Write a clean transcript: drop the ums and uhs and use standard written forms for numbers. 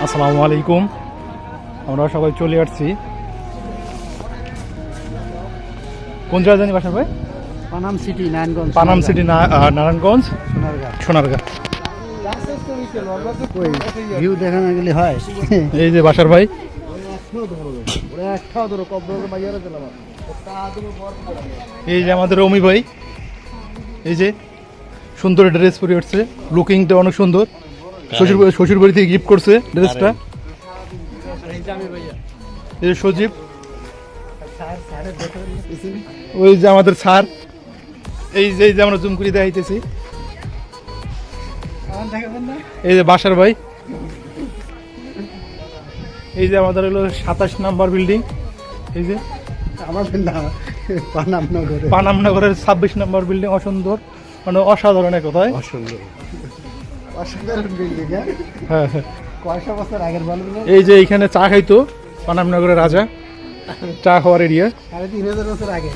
আসসালামু আলাইকুম। আমরা সবাই চলে আসছি কোন জায়গায় জানি বাসা ভাই? Panam city Narayanganj. Panam city Narayanganj Sonargaon. View দেখানো গেলে হয়। এই যে বাসার ভাই, এই যে আমাদের অমি ভাই, এই যে সুন্দর ড্রেস পরে উঠছে, লুকিংটা অনেক সুন্দর। শ্বশুর বাড়ি থেকে গিফট করছে ড্রেসটা। এই যে সজীব, ওই যে আমাদের স্যার, এই যে আমরা জুম করে দেখাইতেছি। এই যে বাসার ভাই, এই যে আমাদের হলো 27 নাম্বার বিল্ডিং। এই যে আমাদের না, পানামনগরের 26 নাম্বার বিল্ডিং। অসুন্দর, মানে অসাধারণ এক কথায়। অসাধারণ বিল্ডিং। হ্যাঁ হ্যাঁ, কয়শো বছর আগের বলবেন? এই যে এইখানে চা খাইতো পানামনগরের রাজা, চা খাওয়ার এরিয়া। 3500 বছর আগে।